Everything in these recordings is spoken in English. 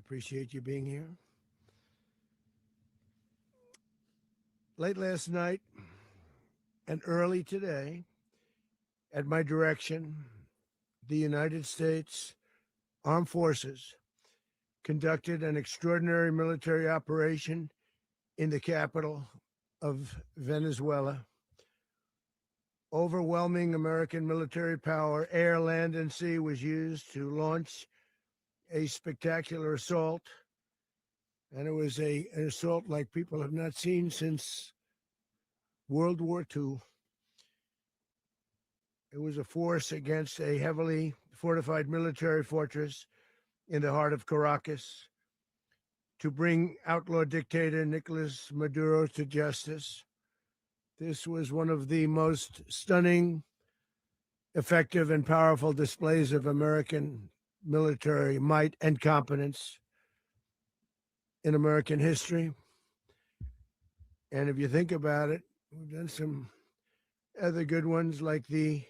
Appreciate you being here. Late last night and early today, at my direction, the United States Armed Forces conducted an extraordinary military operation in the capital of Venezuela. Overwhelming American military power, air, land, and sea, was used to launch a spectacular assault. And it was an assault like people have not seen since World War II. It was a force against a heavily fortified military fortress in the heart of Caracas to bring outlaw dictator Nicolás Maduro to justice. This was one of the most stunning, effective, and powerful displays of American military might and competence in American history. And if you think about it, we've done some other good ones, like the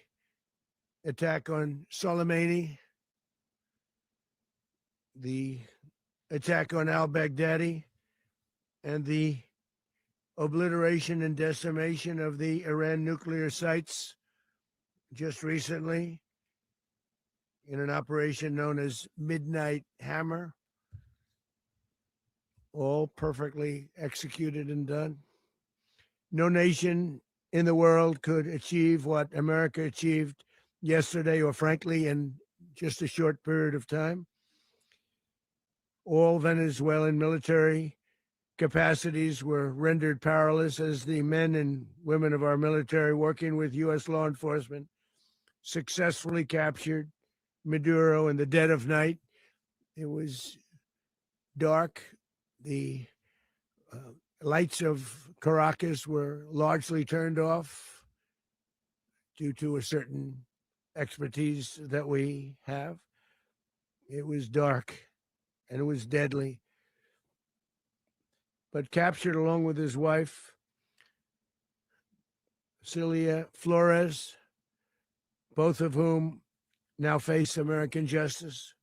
attack on Soleimani, the attack on al-Baghdadi, and the obliteration and decimation of the Iran nuclear sites just recently in an operation known as Midnight Hammer, all perfectly executed and done. No nation in the world could achieve what America achieved yesterday, or frankly, in just a short period of time. All Venezuelan military capacities were rendered powerless as the men and women of our military, working with U.S. law enforcement, successfully captured Maduro in the dead of night. It was dark. The lights of Caracas were largely turned off due to a certain expertise that we have. It was dark and it was deadly. But captured along with his wife, Celia Flores, both of whom now face American justice.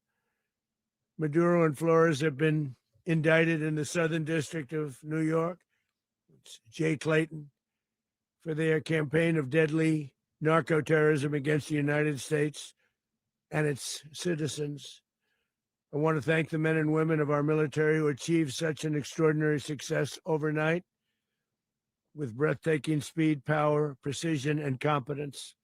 Maduro and Flores have been indicted in the Southern District of New York, Jay Clayton, for their campaign of deadly narco-terrorism against the United States and its citizens. I want to thank the men and women of our military who achieved such an extraordinary success overnight with breathtaking speed, power, precision, and competence.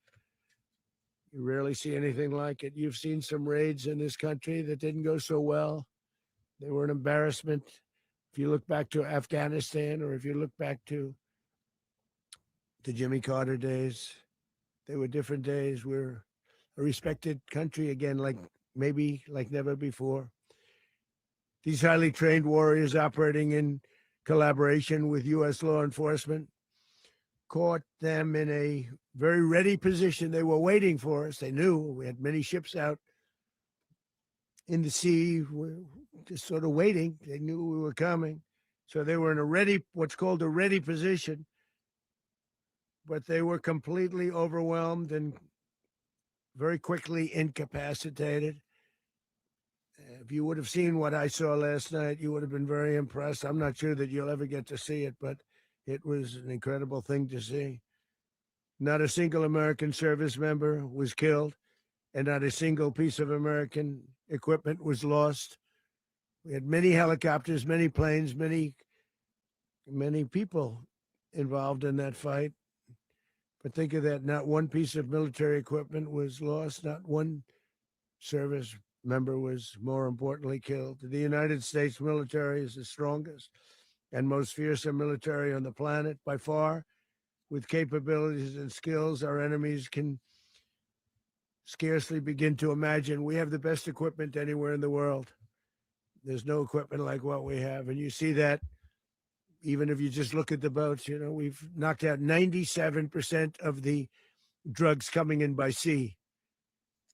You rarely see anything like it. You've seen some raids in this country that didn't go so well. They were an embarrassment. If you look back to Afghanistan, or if you look back to the Jimmy Carter days, they were different days. We're a respected country again, maybe like never before. These highly trained warriors, operating in collaboration with U.S. law enforcement, caught them in a very ready position. They were waiting for us. They knew we had many ships out in the sea, just sort of waiting. They knew we were coming. So they were in what's called a ready position, but they were completely overwhelmed and very quickly incapacitated. If you would have seen what I saw last night, you would have been very impressed. I'm not sure that you'll ever get to see it, but it was an incredible thing to see. Not a single American service member was killed, and not a single piece of American equipment was lost. We had many helicopters, many planes, many people involved in that fight. But think of that, not one piece of military equipment was lost, not one service member was, more importantly, killed. The United States military is the strongest and most fearsome military on the planet by far, with capabilities and skills our enemies can scarcely begin to imagine. We have the best equipment anywhere in the world. There's no equipment like what we have. And you see that even if you just look at the boats. We've knocked out 97% of the drugs coming in by sea.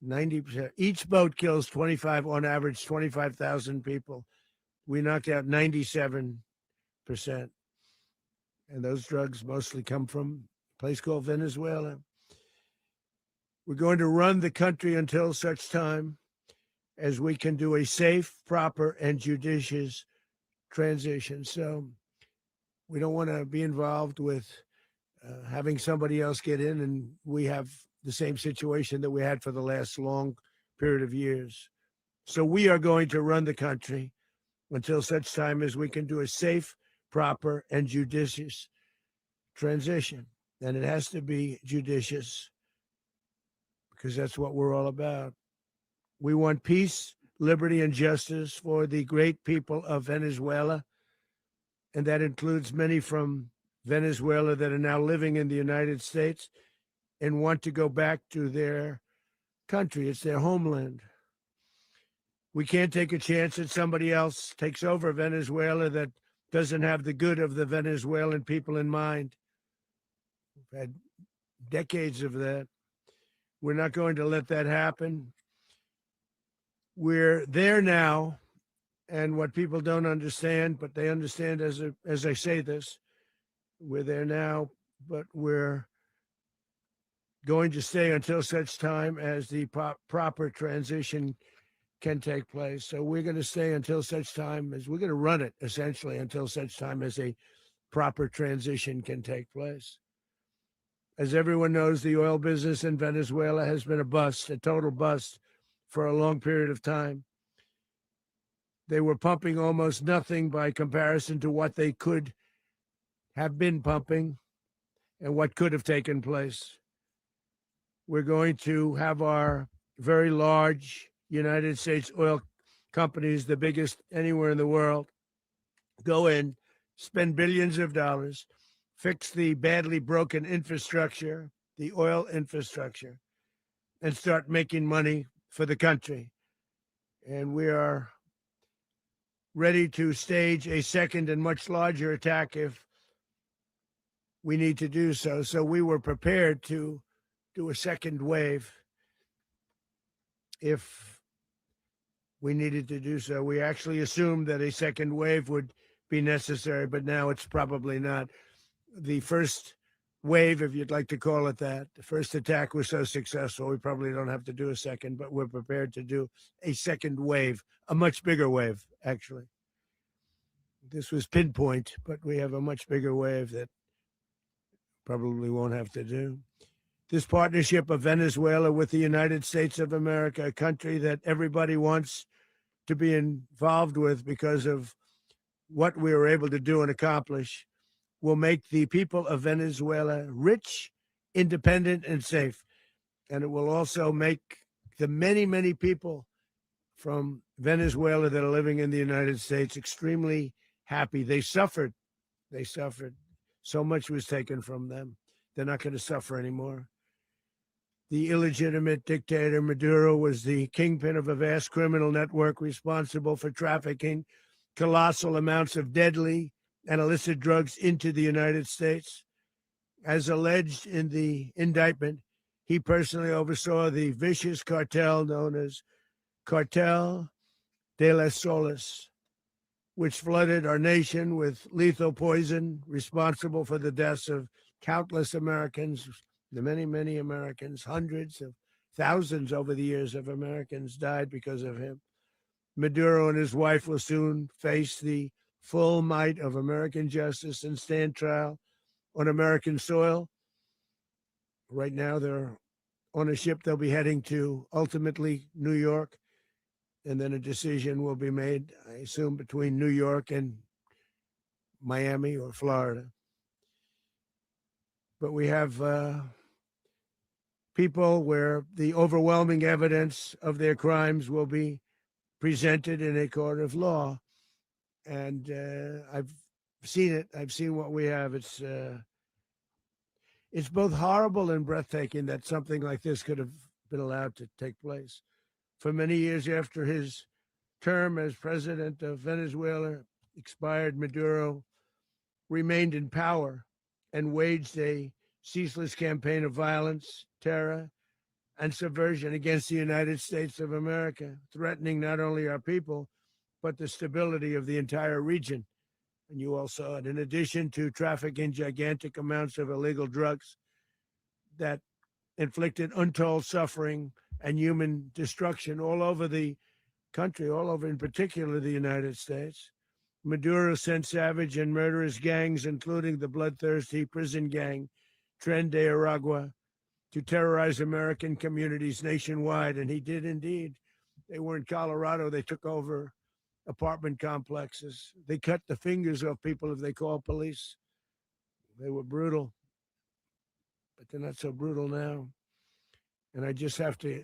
90%. Each boat kills on average, 25,000 people. We knocked out 97%. And those drugs mostly come from a place called Venezuela. We're going to run the country until such time as we can do a safe, proper, and judicious transition. So we don't want to be involved with having somebody else get in, and we have the same situation that we had for the last long period of years. So we are going to run the country until such time as we can do a safe, proper, and judicious transition. And it has to be judicious because that's what we're all about. We want peace, liberty, and justice for the great people of Venezuela. And that includes many from Venezuela that are now living in the United States and want to go back to their country. It's their homeland. We can't take a chance that somebody else takes over Venezuela that doesn't have the good of the Venezuelan people in mind. We've had decades of that. We're not going to let that happen. We're there now, and what people don't understand, but they understand as I say this, we're there now, but we're going to stay until such time as the proper transition can take place. So we're going to stay until such time as we're going to run it, essentially, until such time as a proper transition can take place. As everyone knows, the oil business in Venezuela has been a bust, a total bust, for a long period of time. They were pumping almost nothing by comparison to what they could have been pumping and what could have taken place. We're going to have our very large United States oil companies, the biggest anywhere in the world, go in, spend billions of dollars, fix the badly broken infrastructure, the oil infrastructure, and start making money for the country. And we are ready to stage a second and much larger attack if we need to do so. So we were prepared to do a second wave if we needed to do so. We actually assumed that a second wave would be necessary, but now it's probably not. The first wave, if you'd like to call it that, the first attack was so successful, we probably don't have to do a second, but we're prepared to do a second wave, a much bigger wave, actually. This was pinpoint, but we have a much bigger wave that probably won't have to do. This partnership of Venezuela with the United States of America, a country that everybody wants to be involved with because of what we were able to do and accomplish, will make the people of Venezuela rich, independent, and safe. And it will also make the many, many people from Venezuela that are living in the United States extremely happy. They suffered. They suffered. So much was taken from them. They're not going to suffer anymore. The illegitimate dictator Maduro was the kingpin of a vast criminal network responsible for trafficking colossal amounts of deadly and illicit drugs into the United States. As alleged in the indictment, he personally oversaw the vicious cartel known as Cartel de las Solas, which flooded our nation with lethal poison, responsible for the deaths of countless Americans, the many, many Americans. Hundreds of thousands over the years of Americans died because of him. Maduro and his wife will soon face the full might of American justice and stand trial on American soil. Right now, they're on a ship. They'll be heading to, ultimately, New York. And then a decision will be made, I assume, between New York and Miami or Florida. But we have people where the overwhelming evidence of their crimes will be presented in a court of law. And I've seen it. I've seen what we have. It's both horrible and breathtaking that something like this could have been allowed to take place. For many years after his term as president of Venezuela expired, Maduro remained in power and waged a ceaseless campaign of violence, terror, and subversion against the United States of America, threatening not only our people, but the stability of the entire region. And you all saw it. In addition to trafficking gigantic amounts of illegal drugs that inflicted untold suffering and human destruction all over the country, all over, in particular the United States. Maduro sent savage and murderous gangs, including the bloodthirsty prison gang, Tren de Aragua, to terrorize American communities nationwide. And he did indeed. They were in Colorado. They took over apartment complexes. They cut the fingers off people if they called police. They were brutal, but they're not so brutal now. And I just have to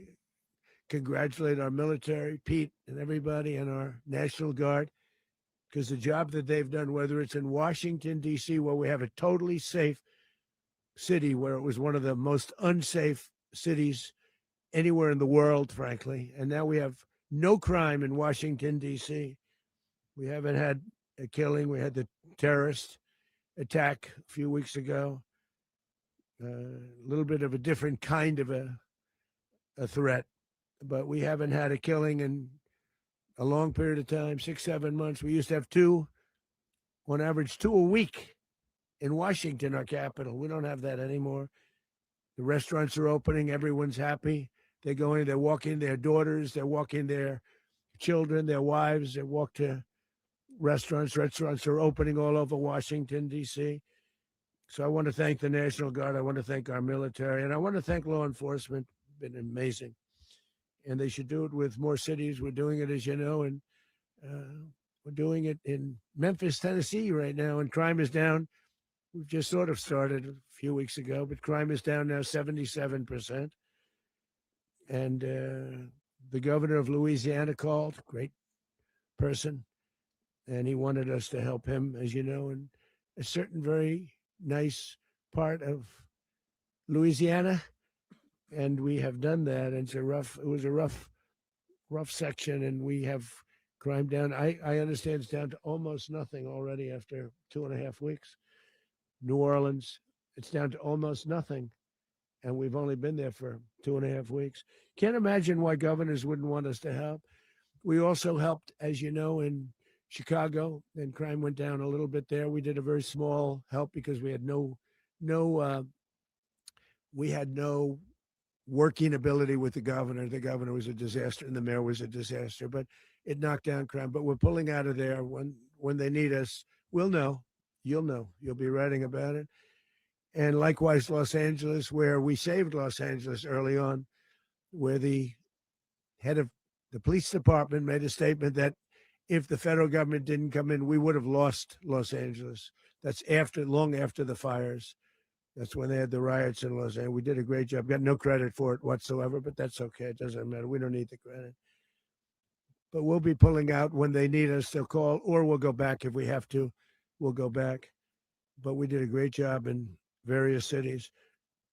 congratulate our military, Pete, and everybody, and our National Guard, because the job that they've done, whether it's in Washington, D.C., where we have a totally safe city, where it was one of the most unsafe cities anywhere in the world, frankly, and now we have no crime in Washington, D.C. We haven't had a killing. We had the terrorist attack a few weeks ago, a little bit of a different kind of a threat, but we haven't had a killing in a long period of time, 6-7 months. We used to have two, on average, 2 a week in Washington, our capital. We don't have that anymore. The restaurants are opening. Everyone's happy. They're going, they're walking their daughters, they're walking their children, their wives. They walk to restaurants. Restaurants are opening all over Washington, D.C. So I want to thank the National Guard. I want to thank our military. And I want to thank law enforcement. Been amazing. And they should do it with more cities. We're doing it, as you know, and we're doing it in Memphis, Tennessee right now, and crime is down. We've just sort of started a few weeks ago, but crime is down now 77%. And the governor of Louisiana called, great person, and he wanted us to help him, as you know, in a certain very nice part of Louisiana. And we have done that. And it was a rough section, and we have crime down. I understand it's down to almost nothing already after 2.5 weeks. New Orleans, it's down to almost nothing. And we've only been there for 2.5 weeks. Can't imagine why governors wouldn't want us to help. We also helped, as you know, in Chicago, and crime went down a little bit there. We did a very small help because we had no working ability with the governor. The governor was a disaster, and the mayor was a disaster. But it knocked down crime. But we're pulling out of there when they need us. We'll know. You'll know. You'll be writing about it. And likewise, Los Angeles, where we saved Los Angeles early on, where the head of the police department made a statement that if the federal government didn't come in, we would have lost Los Angeles. That's long after the fires. That's when they had the riots in Los Angeles. We did a great job. Got no credit for it whatsoever, but that's okay. It doesn't matter. We don't need the credit. But we'll be pulling out when they need us. They'll call, or we'll go back if we have to. We'll go back. But we did a great job in various cities.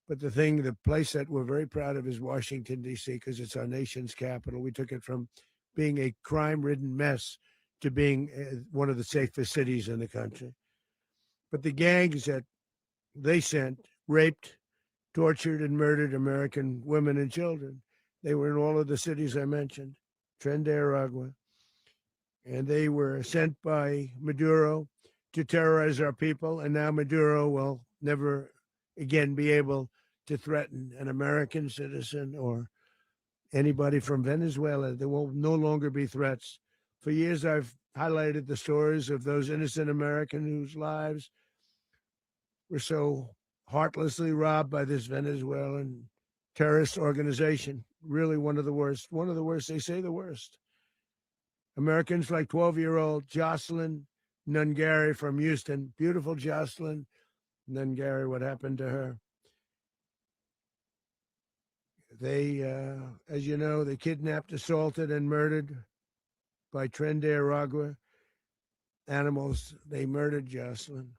But the place that we're very proud of is Washington, D.C., because it's our nation's capital. We took it from being a crime-ridden mess to being one of the safest cities in the country. But the gangs that they sent raped, tortured, and murdered American women and children. They were in all of the cities I mentioned, Tren de Aragua. And they were sent by Maduro to terrorize our people. And now Maduro will never again be able to threaten an American citizen or anybody from Venezuela. There will no longer be threats. For years, I've highlighted the stories of those innocent Americans whose lives were so heartlessly robbed by this Venezuelan terrorist organization. Really one of the worst. One of the worst. They say the worst. Americans like 12-year-old Jocelyn Nungari from Houston. Beautiful Jocelyn Nungari. What happened to her? They, as you know, they kidnapped, assaulted, and murdered by Tren de Aragua animals. They murdered Jocelyn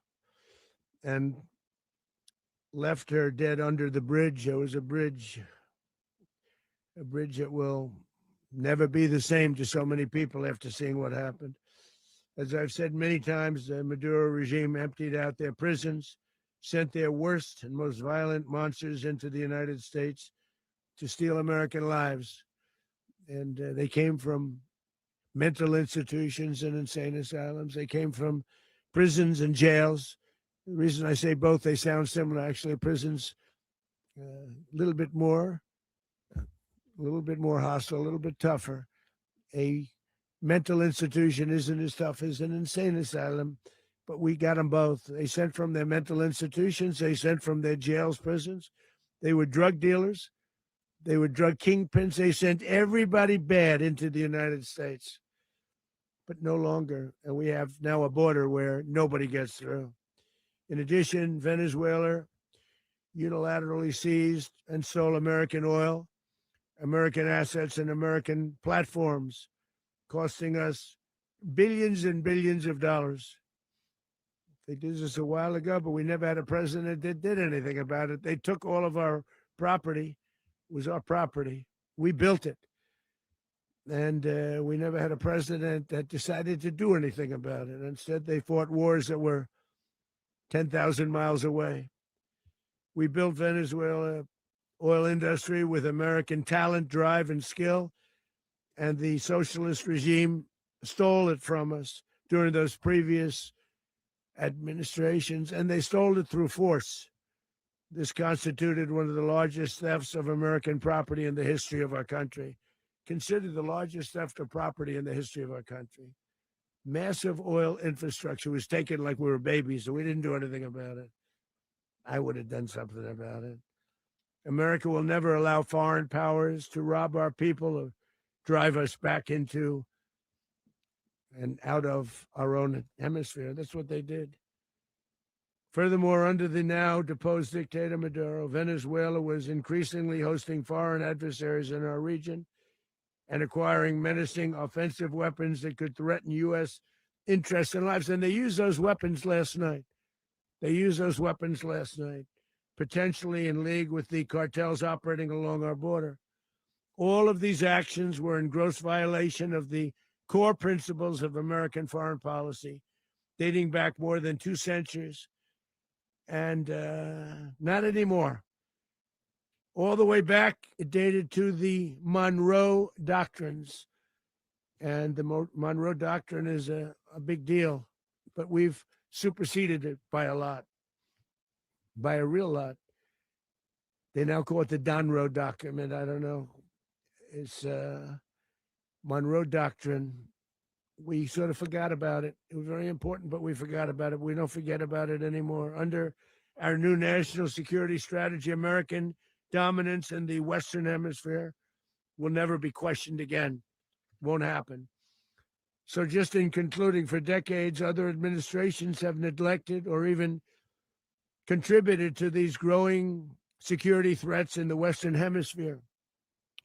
and left her dead under the bridge. There was a bridge that will never be the same to so many people after seeing what happened. As I've said many times, the Maduro regime emptied out their prisons, sent their worst and most violent monsters into the United States to steal American lives. And they came from mental institutions and insane asylums. They came from prisons and jails. The reason I say both, they sound similar. Actually, prisons a little bit more hostile, a little bit tougher. a mental institution isn't as tough as an insane asylum, but we got them both. They sent from their mental institutions, they sent from their jails, prisons. They were drug dealers, they were drug kingpins. They sent everybody bad into the United States, but no longer. And we have now a border where nobody gets through. In addition, Venezuela unilaterally seized and stole American oil, American assets, and American platforms, costing us billions and billions of dollars. They did this a while ago, but we never had a president that did anything about it. They took all of our property. It was our property. We built it. And we never had a president that decided to do anything about it. Instead, they fought wars that were 10,000 miles away. We built Venezuela oil industry with American talent, drive, and skill, and the socialist regime stole it from us during those previous administrations, and they stole it through force. This constituted one of the largest thefts of American property in the history of our country. Considered the largest theft of property in the history of our country. Massive oil infrastructure was taken like we were babies, and we didn't do anything about it. I would have done something about it. America will never allow foreign powers to rob our people or drive us back into and out of our own hemisphere. That's what they did. Furthermore, under the now deposed dictator Maduro, Venezuela was increasingly hosting foreign adversaries in our region and acquiring menacing offensive weapons that could threaten U.S. interests and lives. And they used those weapons last night. Potentially in league with the cartels operating along our border. All of these actions were in gross violation of the core principles of American foreign policy, dating back more than 2 centuries, and not anymore. All the way back, it dated to the Monroe Doctrines, and the Monroe Doctrine is a big deal, but we've superseded it by a lot, by a real lot. They now call it the Monroe Document. I don't know. It's Monroe Doctrine. We sort of forgot about it. It was very important, but we forgot about it. We don't forget about it anymore. Under our new national security strategy, American dominance in the Western Hemisphere will never be questioned again. Won't happen. So just in concluding, for decades, other administrations have neglected or even contributed to these growing security threats in the Western Hemisphere.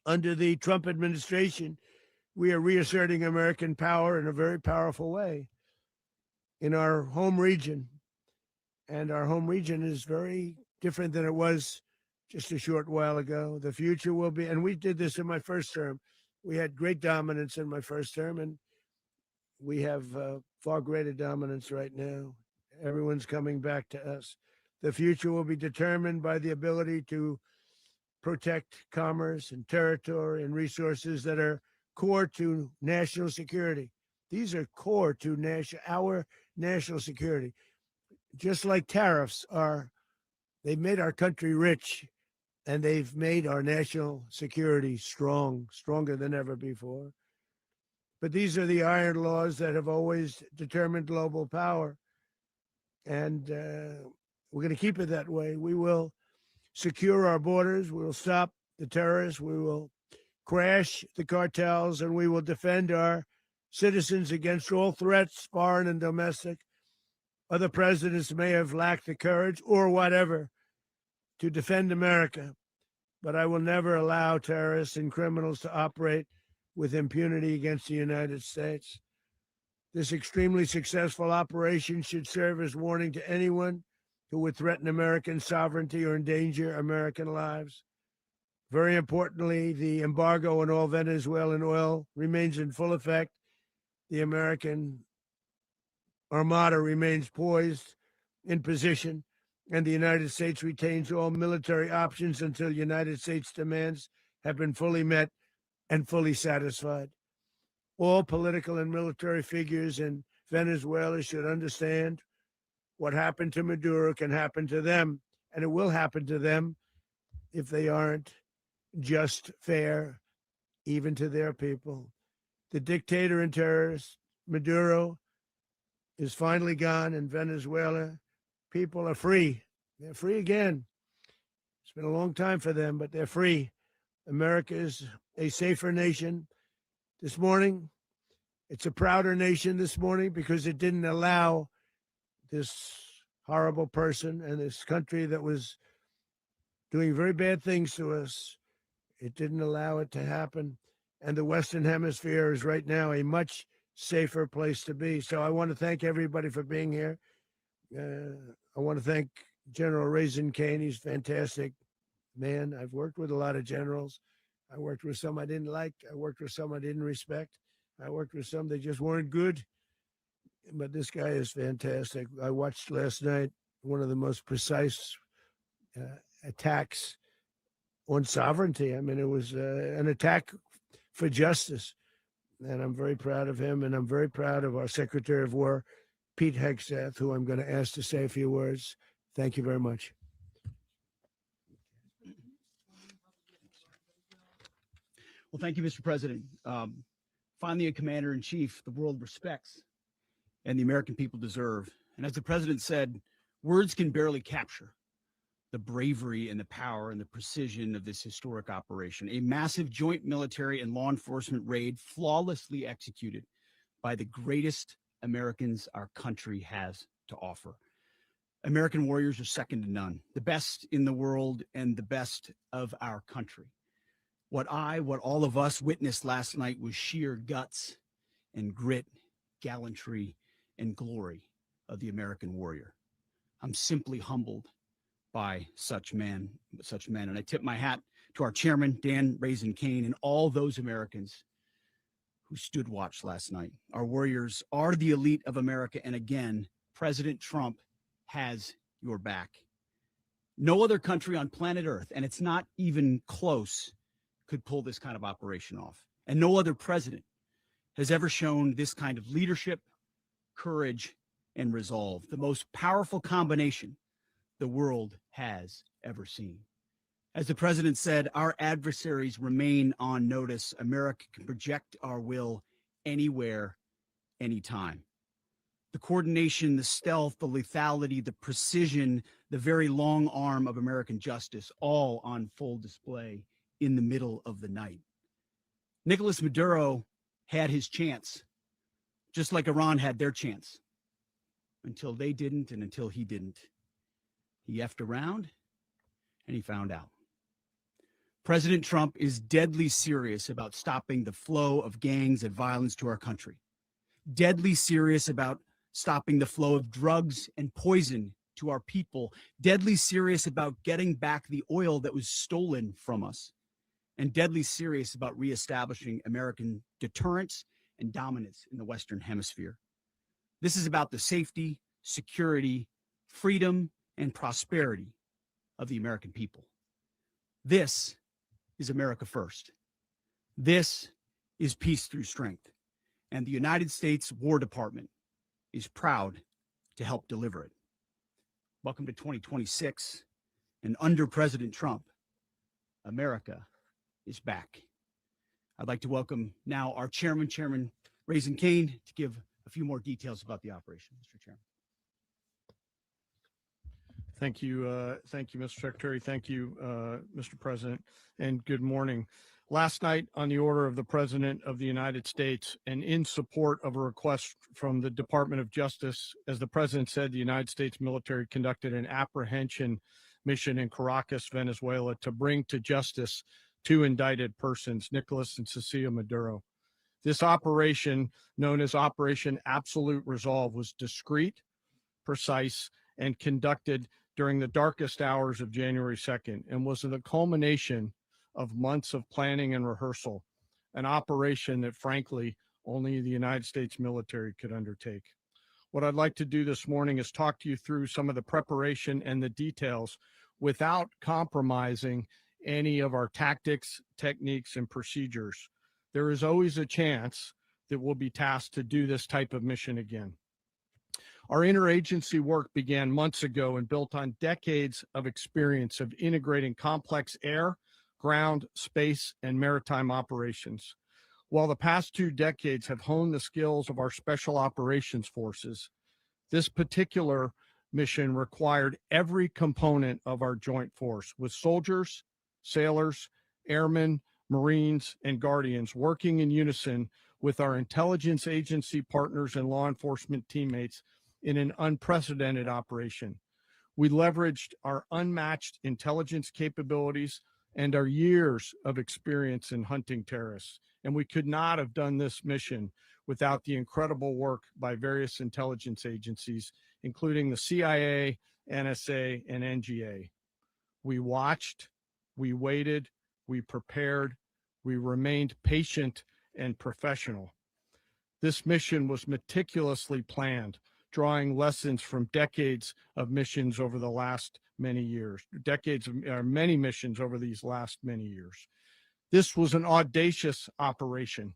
Under the Trump administration, we are reasserting American power in a very powerful way in our home region. And our home region is very different than it was just a short while ago. The future will be, and we did this in my first term. We had great dominance in my first term, and we have far greater dominance right now. Everyone's coming back to us. The future will be determined by the ability to protect commerce and territory and resources that are core to national security. These are core to our national security. Just like tariffs are, they've made our country rich, and they've made our national security stronger than ever before. But these are the iron laws that have always determined global power. And we're going to keep it that way. We will secure our borders. We will stop the terrorists. We will crash the cartels, and we will defend our citizens against all threats, foreign and domestic. Other presidents may have lacked the courage or whatever to defend America, but I will never allow terrorists and criminals to operate with impunity against the United States. This extremely successful operation should serve as warning to anyone who would threaten American sovereignty or endanger American lives. Very importantly, the embargo on all Venezuelan oil remains in full effect. The American Armada remains poised in position, and the United States retains all military options until United States demands have been fully met and fully satisfied. All political and military figures in Venezuela should understand what happened to Maduro can happen to them, and it will happen to them if they aren't just fair, even to their people. The dictator and terrorist, Maduro, is finally gone in Venezuela. People are free. They're free again. It's been a long time for them, but they're free. America is a safer nation. This morning, it's a prouder nation this morning because it didn't allow this horrible person and this country that was doing very bad things to us. It didn't allow it to happen. And the Western Hemisphere is right now a much safer place to be. So I want to thank everybody for being here. I want to thank General Caine. He's a fantastic man. I've worked with a lot of generals. I worked with some I didn't like. I worked with some I didn't respect. I worked with some that just weren't good. But this guy is fantastic. I watched last night one of the most precise attacks on sovereignty. I mean, it was an attack for justice. And I'm very proud of him. And I'm very proud of our Secretary of War, Pete Hegseth, who I'm going to ask to say a few words. Thank you very much. Well, thank you, Mr. President. Finally, a commander-in-chief the world respects and the American people deserve. And as the president said, words can barely capture the bravery and the power and the precision of this historic operation, a massive joint military and law enforcement raid flawlessly executed by the greatest Americans our country has to offer. American warriors are second to none, the best in the world and the best of our country. What all of us witnessed last night was sheer guts and grit, gallantry, and glory of the American warrior. I'm simply humbled by such men. And I tip my hat to our chairman, Dan Caine, and all those Americans who stood watch last night. Our warriors are the elite of America. And again, President Trump has your back. No other country on planet Earth, and it's not even close, could pull this kind of operation off. And no other president has ever shown this kind of leadership, courage, and resolve, the most powerful combination the world has ever seen. As the president said, our adversaries remain on notice. America can project our will anywhere, anytime. The coordination, the stealth, the lethality, the precision, the very long arm of American justice, all on full display in the middle of the night. Nicolás Maduro had his chance, just like Iran had their chance, until they didn't and until he didn't. He effed around and he found out. President Trump is deadly serious about stopping the flow of gangs and violence to our country, deadly serious about stopping the flow of drugs and poison to our people, deadly serious about getting back the oil that was stolen from us, and deadly serious about reestablishing American deterrence and dominance in the Western Hemisphere. This is about the safety, security, freedom, and prosperity of the American people. This is America first. This is peace through strength. And the United States War Department is proud to help deliver it. Welcome to 2026. And under President Trump, America is back. I'd like to welcome now our chairman, Chairman Caine, to give a few more details about the operation. Mr. Chairman. Thank you, Mr. Secretary. Thank you, Mr. President, and good morning. Last night, on the order of the President of the United States and in support of a request from the Department of Justice, as the President said, the United States military conducted an apprehension mission in Caracas, Venezuela, to bring to justice two indicted persons, Nicolás and Cecilia Maduro. This operation, known as Operation Absolute Resolve, was discreet, precise, and conducted during the darkest hours of January 2nd, and was the culmination of months of planning and rehearsal, an operation that, frankly, only the United States military could undertake. What I'd like to do this morning is talk to you through some of the preparation and the details without compromising any of our tactics, techniques, and procedures. There is always a chance that we'll be tasked to do this type of mission again. Our interagency work began months ago and built on decades of experience of integrating complex air, ground, space, and maritime operations. While the past 2 decades have honed the skills of our special operations forces, this particular mission required every component of our joint force, with soldiers, sailors, airmen, Marines, and Guardians working in unison with our intelligence agency partners and law enforcement teammates in an unprecedented operation. We leveraged our unmatched intelligence capabilities and our years of experience in hunting terrorists, and we could not have done this mission without the incredible work by various intelligence agencies, including the CIA, NSA, and NGA. We watched, we waited, we prepared, we remained patient and professional. This mission was meticulously planned, drawing lessons from decades of missions over the last many years, many missions over these last many years. This was an audacious operation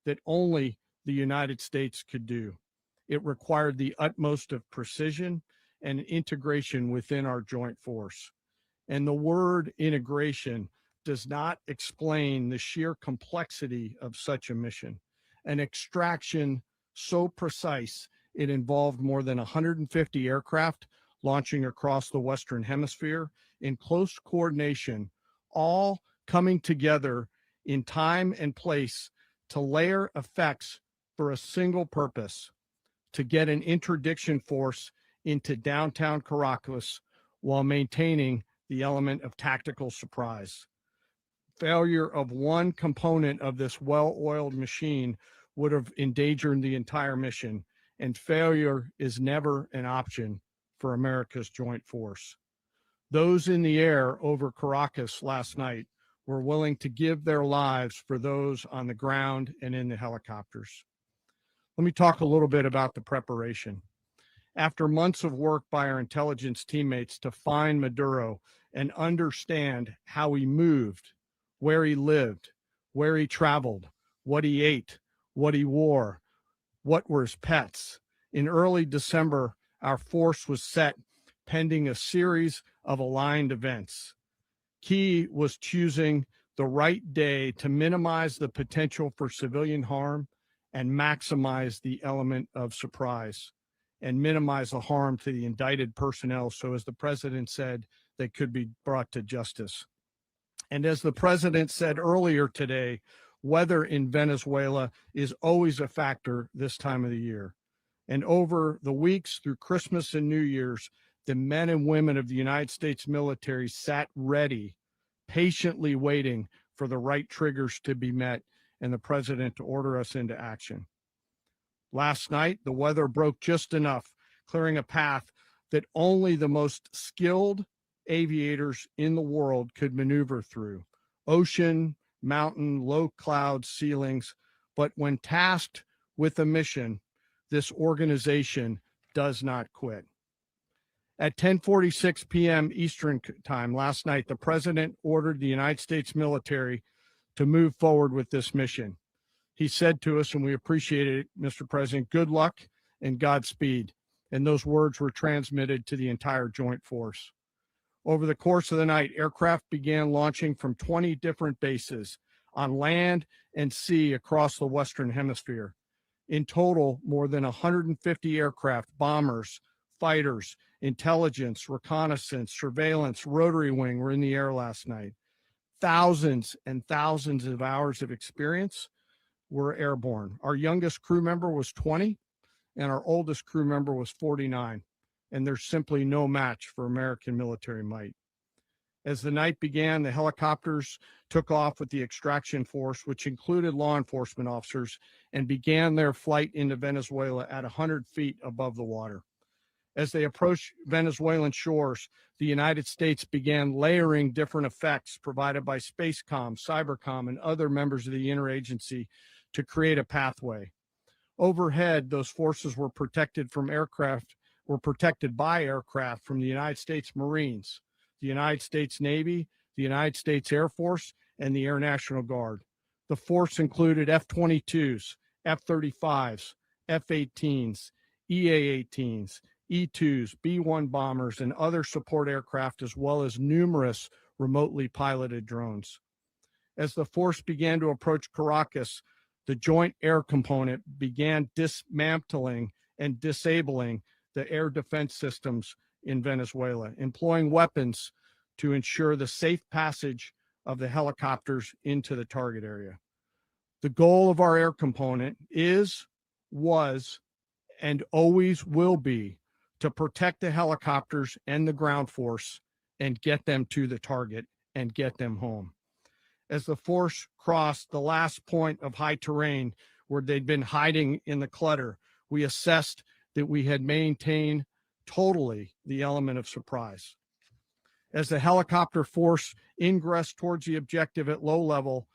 that only the United States could do. It required the utmost of precision and integration within our joint force. And the word integration does not explain the sheer complexity of such a mission. An extraction so precise, it involved more than 150 aircraft launching across the Western Hemisphere in close coordination, all coming together in time and place to layer effects for a single purpose: to get an interdiction force into downtown Caracas while maintaining the element of tactical surprise. Failure of one component of this well-oiled machine would have endangered the entire mission, and failure is never an option for America's joint force. Those in the air over Caracas last night were willing to give their lives for those on the ground and in the helicopters. Let me talk a little bit about the preparation. After months of work by our intelligence teammates to find Maduro and understand how he moved, where he lived, where he traveled, what he ate, what he wore, what were his pets, in early December, our force was set pending a series of aligned events. Key was choosing the right day to minimize the potential for civilian harm and maximize the element of surprise, and minimize the harm to the indicted personnel, so as the president said, they could be brought to justice. And as the president said earlier today, weather in Venezuela is always a factor this time of the year. And over the weeks through Christmas and New Year's, the men and women of the United States military sat ready, patiently waiting for the right triggers to be met and the president to order us into action. Last night, the weather broke just enough, clearing a path that only the most skilled aviators in the world could maneuver through. Ocean, mountain, low cloud ceilings. But when tasked with a mission, this organization does not quit. At 10:46 p.m. Eastern time last night, the president ordered the United States military to move forward with this mission. He said to us, and we appreciate it, Mr. President, good luck and Godspeed. And those words were transmitted to the entire joint force. Over the course of the night, aircraft began launching from 20 different bases on land and sea across the Western Hemisphere. In total, more than 150 aircraft, bombers, fighters, intelligence, reconnaissance, surveillance, rotary wing were in the air last night. Thousands and thousands of hours of experience were airborne. Our youngest crew member was 20, and our oldest crew member was 49, and there's simply no match for American military might. As the night began, the helicopters took off with the extraction force, which included law enforcement officers, and began their flight into Venezuela at 100 feet above the water. As they approached Venezuelan shores, the United States began layering different effects provided by Spacecom, Cybercom, and other members of the interagency to create a pathway. Overhead, those forces were protected by aircraft from the United States Marines, the United States Navy, the United States Air Force, and the Air National Guard. The force included F-22s, F-35s, F-18s, EA-18s, E-2s, B-1 bombers, and other support aircraft, as well as numerous remotely piloted drones. As the force began to approach Caracas, the Joint Air Component began dismantling and disabling the air defense systems in Venezuela, employing weapons to ensure the safe passage of the helicopters into the target area. The goal of our air component is, was, and always will be to protect the helicopters and the ground force and get them to the target and get them home. As the force crossed the last point of high terrain where they'd been hiding in the clutter, we assessed that we had maintained totally the element of surprise. As the helicopter force ingressed towards the objective at low level,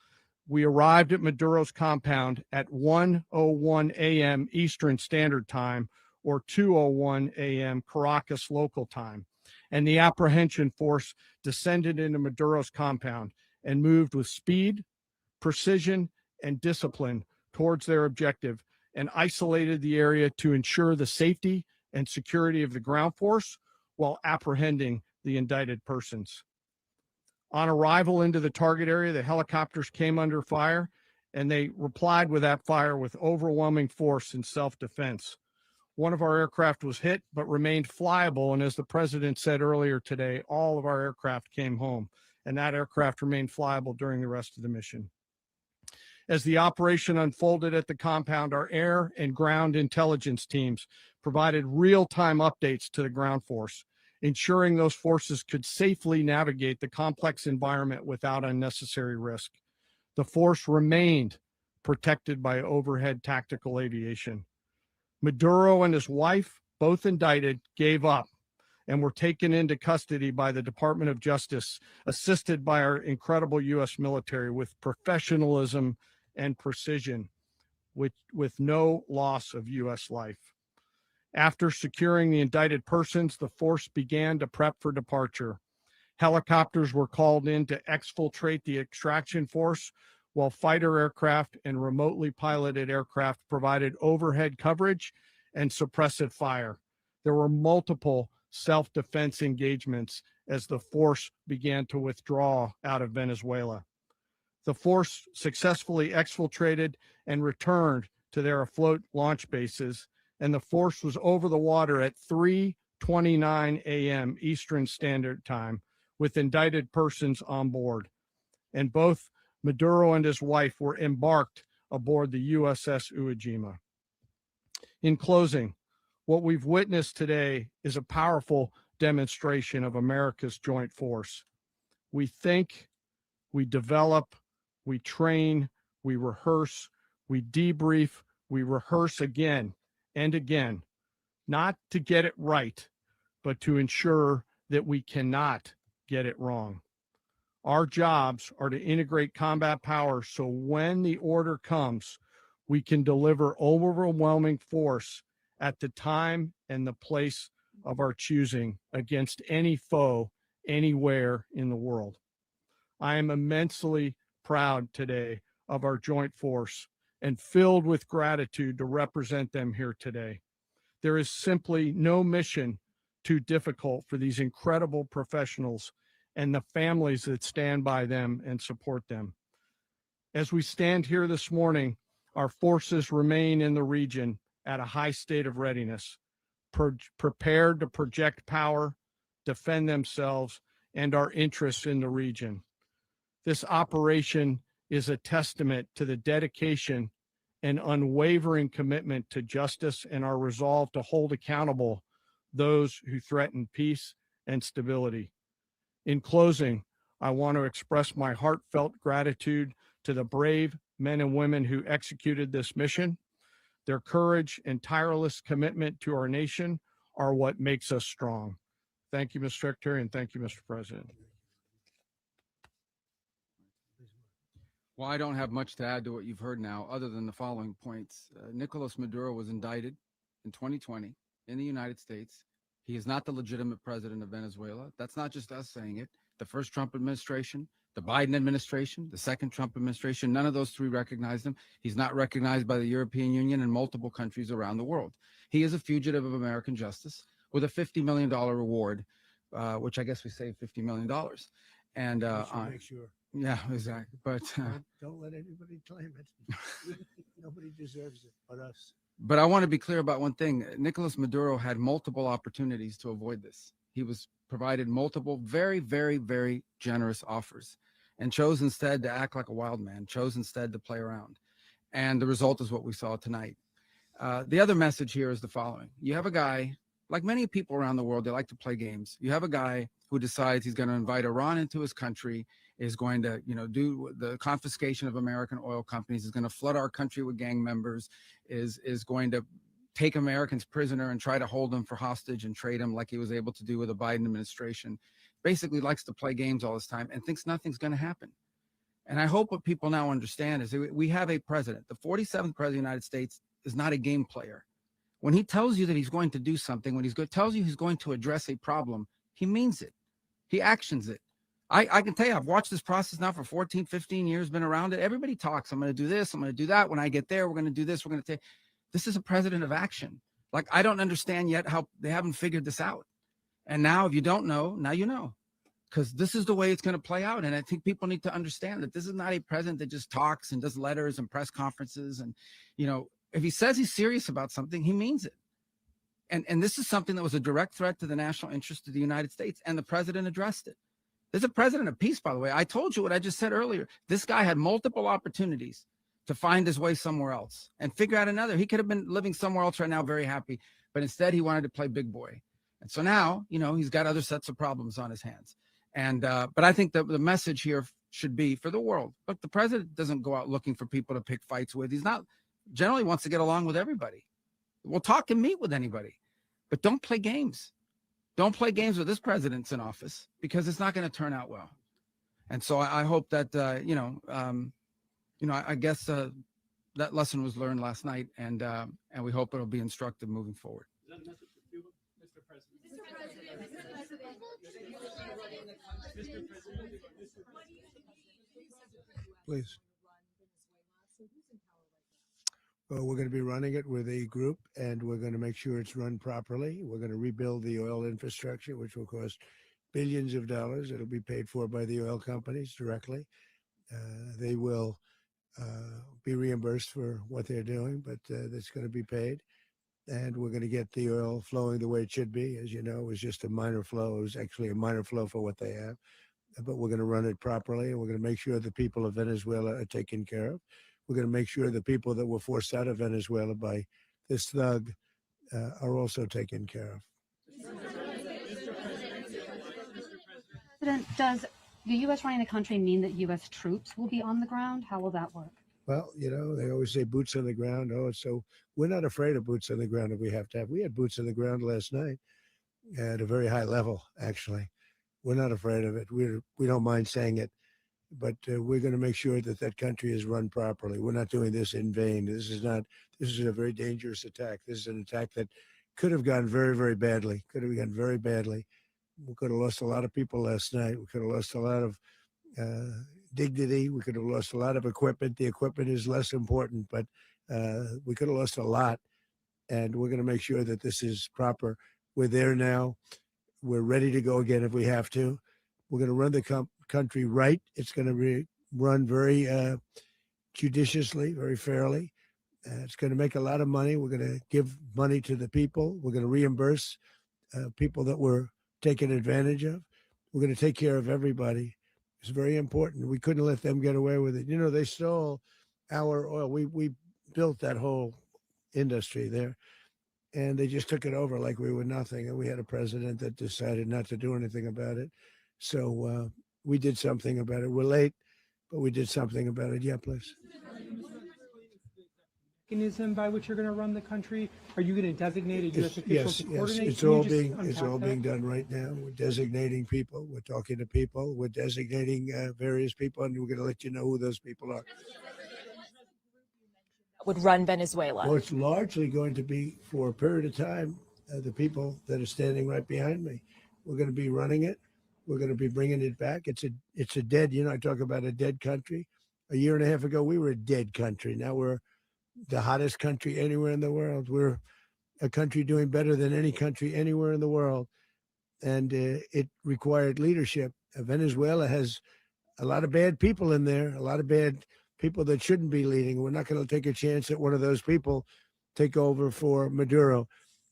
we arrived at Maduro's compound at 1:01 a.m. Eastern Standard Time, or 2:01 a.m. Caracas local time, and the apprehension force descended into Maduro's compound and moved with speed, precision, and discipline towards their objective and isolated the area to ensure the safety and security of the ground force while apprehending the indicted persons. On arrival into the target area, the helicopters came under fire, and they replied with that fire with overwhelming force in self-defense. One of our aircraft was hit, but remained flyable, and as the president said earlier today, all of our aircraft came home, and that aircraft remained flyable during the rest of the mission. As the operation unfolded at the compound, our air and ground intelligence teams provided real-time updates to the ground force, ensuring those forces could safely navigate the complex environment without unnecessary risk. The force remained protected by overhead tactical aviation. Maduro and his wife, both indicted, gave up and were taken into custody by the Department of Justice, assisted by our incredible U.S. military with professionalism and precision, with no loss of U.S. life. After securing the indicted persons, the force began to prep for departure. Helicopters were called in to exfiltrate the extraction force, while fighter aircraft and remotely piloted aircraft provided overhead coverage and suppressive fire. There were multiple self-defense engagements as the force began to withdraw out of Venezuela. The force successfully exfiltrated and returned to their afloat launch bases, and the force was over the water at 3:29 a.m. Eastern Standard Time with indicted persons on board. And both Maduro and his wife were embarked aboard the USS Iwo Jima. In closing, what we've witnessed today is a powerful demonstration of America's joint force. We think, we develop, we train, we rehearse, we debrief, we rehearse again and again, not to get it right, but to ensure that we cannot get it wrong. Our jobs are to integrate combat power so when the order comes, we can deliver overwhelming force at the time and the place of our choosing against any foe anywhere in the world. I am immensely proud today of our joint force and filled with gratitude to represent them here today. There is simply no mission too difficult for these incredible professionals and the families that stand by them and support them. As we stand here this morning, our forces remain in the region at a high state of readiness, prepared to project power, defend themselves, and our interests in the region. This operation is a testament to the dedication and unwavering commitment to justice and our resolve to hold accountable those who threaten peace and stability. In closing, I want to express my heartfelt gratitude to the brave men and women who executed this mission. Their courage and tireless commitment to our nation are what makes us strong. Thank you, Mr. Secretary, and thank you, Mr. President. Well, I don't have much to add to what you've heard now, other than the following points. Nicolás Maduro was indicted in 2020 in the United States. He is not the legitimate president of Venezuela. That's not just us saying it. The first Trump administration, the Biden administration, the second Trump administration, none of those three recognized him. He's not recognized by the European Union and multiple countries around the world. He is a fugitive of American justice with a $50 million reward, which I guess we saved $50 million. And Make sure. Yeah, exactly. But Don't let anybody claim it. Nobody deserves it but us. but I want to be clear about one thing. Nicolás Maduro had multiple opportunities to avoid this. He was provided multiple very, very, very generous offers and chose instead to act like a wild man, chose instead to play around. And the result is what we saw tonight. The other message here is the following. You have a guy, like many people around the world, they like to play games. You have a guy who decides he's going to invite Iran into his country, is going to, do the confiscation of American oil companies, is going to flood our country with gang members, is going to take Americans prisoner and try to hold them for hostage and trade them like he was able to do with the Biden administration. Basically likes to play games all this time and thinks nothing's going to happen. And I hope what people now understand is that we have a president. The 47th president of the United States is not a game player. When he tells you that he's going to do something, when tells you he's going to address a problem, he means it. He actions it. I can tell you, I've watched this process now for 14, 15 years, been around it. Everybody talks. I'm going to do this. I'm going to do that. When I get there, we're going to do this. We're going to take. This is a president of action. Like, I don't understand yet how they haven't figured this out. And now, if you don't know, now you know. Because this is the way it's going to play out. And I think people need to understand that this is not a president that just talks and does letters and press conferences. And, if he says he's serious about something, he means it. And this is something that was a direct threat to the national interest of the United States. And the president addressed it. There's a president of peace, by the way. I told you what I just said earlier. This guy had multiple opportunities to find his way somewhere else and figure out another. He could have been living somewhere else right now, very happy. But instead, he wanted to play big boy. And so now, he's got other sets of problems on his hands. And but I think the message here should be for the world. Look, the president doesn't go out looking for people to pick fights with. He's not generally wants to get along with everybody. We'll talk and meet with anybody, but don't play games. Don't play games with this president's in office, because it's not going to turn out well. And so I hope that I guess that lesson was learned last night, and we hope it'll be instructive moving forward. Is that a message for Cuba, Mr. President? Please. Well, we're going to be running it with a group, and we're going to make sure it's run properly. We're going to rebuild the oil infrastructure, which will cost billions of dollars. It'll be paid for by the oil companies directly. They will be reimbursed for what they're doing, but that's going to be paid. And we're going to get the oil flowing the way it should be. As you know, it was just a minor flow. It was actually a minor flow for what they have. But we're going to run it properly, and we're going to make sure the people of Venezuela are taken care of. We're going to make sure the people that were forced out of Venezuela by this thug are also taken care of. President, does the U.S. running the country mean that U.S. troops will be on the ground? How will that work? Well, they always say boots on the ground. Oh, so we're not afraid of boots on the ground if we have to have. We had boots on the ground last night at a very high level, actually. We're not afraid of it. We don't mind saying it. But we're going to make sure that that country is run properly. We're not doing this in vain. This is a very dangerous attack. This is an attack that could have gone very, very badly. Could have gone very badly. We could have lost a lot of people last night. We could have lost a lot of dignity. We could have lost a lot of equipment. The equipment is less important, but we could have lost a lot. And we're going to make sure that this is proper. We're there now. We're ready to go again if we have to. We're going to run the country right. It's going to be run very judiciously, very fairly. It's going to make a lot of money. We're going to give money to the people. We're going to reimburse people that were taken advantage of. We're going to take care of everybody. It's very important. We couldn't let them get away with it. They stole our oil. We built that whole industry there, and they just took it over like we were nothing. And we had a president that decided not to do anything about it. So we did something about it. We're late, but we did something about it. Yeah, please. Mechanism by which you're going to run the country? Are you going to designate a U.S. official Yes, to yes. coordinate? It's Can you all just being unpack that? done right now. We're designating people. We're talking to people. We're designating various people, and we're going to let you know who those people are. Would run Venezuela? Well, it's largely going to be for a period of time the people that are standing right behind me. We're going to be running it. We're going to be bringing it back. It's a dead, I talk about a dead country. A year and a half ago, we were a dead country. Now we're the hottest country anywhere in the world. We're a country doing better than any country anywhere in the world. And it required leadership. Venezuela has a lot of bad people in there, a lot of bad people that shouldn't be leading. We're not going to take a chance that one of those people take over for Maduro.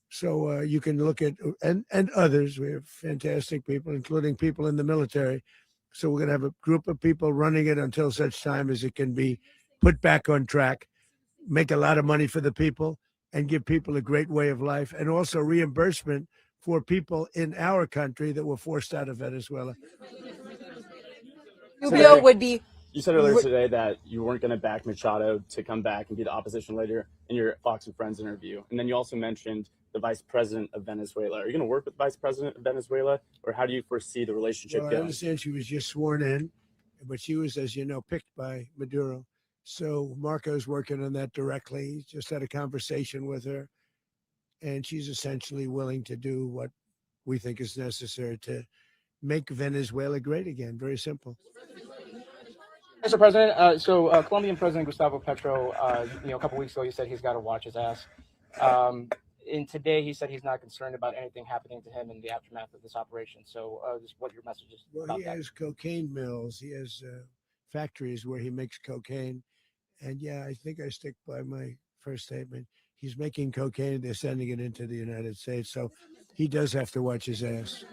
So you can look at, and others. We have fantastic people, including people in the military. So we're going to have a group of people running it until such time as it can be put back on track, make a lot of money for the people, and give people a great way of life, and also reimbursement for people in our country that were forced out of Venezuela. Rubio would be. You said earlier today that you weren't going to back Machado to come back and be the opposition leader in your Fox and Friends interview. And then you also mentioned the vice president of Venezuela. Are you going to work with the vice president of Venezuela, or how do you foresee the relationship Well, I going? understand she was just sworn in, but she was, as you know, picked by Maduro. So Marco's working on that directly. He just had a conversation with her, and she's essentially willing to do what we think is necessary to make Venezuela great again. Very simple. Mr. President, Colombian President Gustavo Petro, a couple weeks ago, he said he's got to watch his ass. And today he said he's not concerned about anything happening to him in the aftermath of this operation. So just what your message is Well, about he that. has cocaine mills. He has factories where he makes cocaine. And yeah, I think I stick by my first statement. He's making cocaine. They're sending it into the United States. So he does have to watch his ass.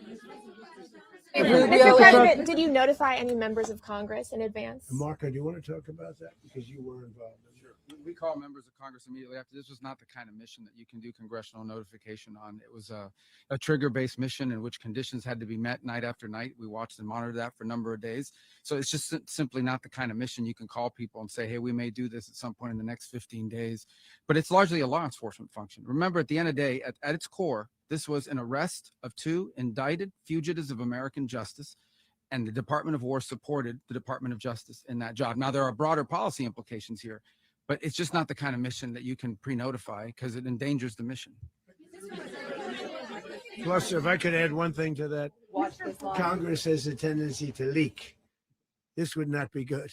Mr. President, did you notify any members of Congress in advance? Marco, do you want to talk about that? Because you were involved. Sure. We call members of Congress immediately after. This was not the kind of mission that you can do congressional notification on. It was a trigger-based mission in which conditions had to be met night after night. We watched and monitored that for a number of days. So it's just simply not the kind of mission you can call people and say, hey, we may do this at some point in the next 15 days. But it's largely a law enforcement function. Remember, at the end of the day, at its core, this was an arrest of 2 indicted fugitives of American justice, and the Department of War supported the Department of Justice in that job. Now, there are broader policy implications here, but it's just not the kind of mission that you can pre-notify because it endangers the mission. Plus, if I could add one thing to that, Congress has a tendency to leak. This would not be good.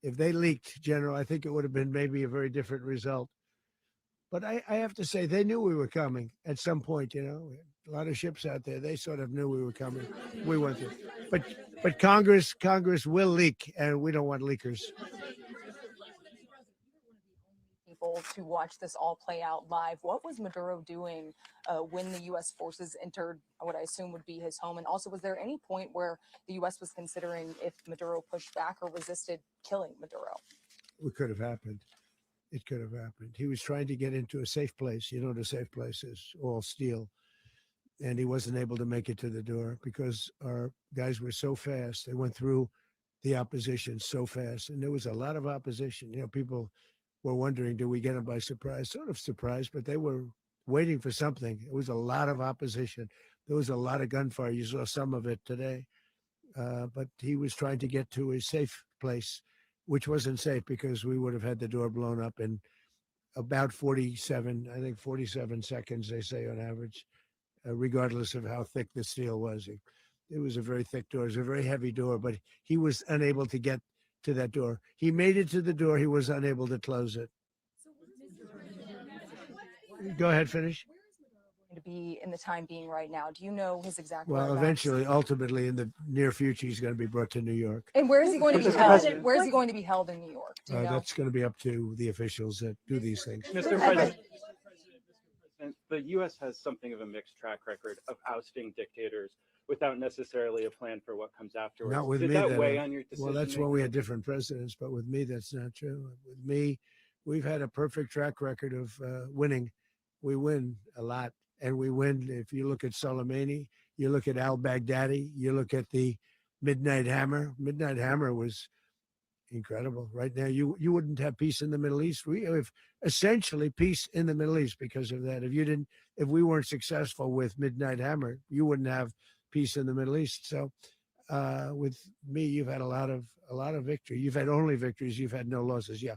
If they leaked, General, I think it would have been maybe a very different result. But I have to say, they knew we were coming at some point, a lot of ships out there. They sort of knew we were coming. We went through. But Congress will leak, and we don't want leakers. People to watch this all play out live. What was Maduro doing when the U.S. forces entered what I assume would be his home? And also, was there any point where the U.S. was considering if Maduro pushed back or resisted killing Maduro? It could have happened. It could have happened. He was trying to get into a safe place. The safe place is all steel. And he wasn't able to make it to the door because our guys were so fast. They went through the opposition so fast. And there was a lot of opposition. People were wondering, do we get them by surprise? Sort of surprised, but they were waiting for something. It was a lot of opposition. There was a lot of gunfire. You saw some of it today. But he was trying to get to a safe place, which wasn't safe because we would have had the door blown up in about 47 seconds, they say on average, regardless of how thick the steel was. It was a very thick door. It was a very heavy door, but he was unable to get to that door. He made it to the door. He was unable to close it. Go ahead, finish. To be in the time being right now, do you know his exact Well, whereabouts? eventually, ultimately, in the near future, he's going to be brought to New York. And where is he going to be held? Where is he going to be held in New York? Do you know? That's going to be up to the officials that do these things. Mr. President, the U.S. has something of a mixed track record of ousting dictators without necessarily a plan for what comes afterwards. Not with Did me. that weigh on your decision? Well, that's when we had different presidents, but with me, that's not true. With me, we've had a perfect track record of winning. We win a lot, and we win. If you look at Soleimani, you look at al-Baghdadi, you look at the Midnight Hammer. Midnight Hammer was incredible. Right now, you wouldn't have peace in the Middle East. We have essentially peace in the Middle East because of that. If we weren't successful with Midnight Hammer, you wouldn't have peace in the Middle East. So with me, you've had a lot of victory. You've had only victories. You've had no losses. Yeah.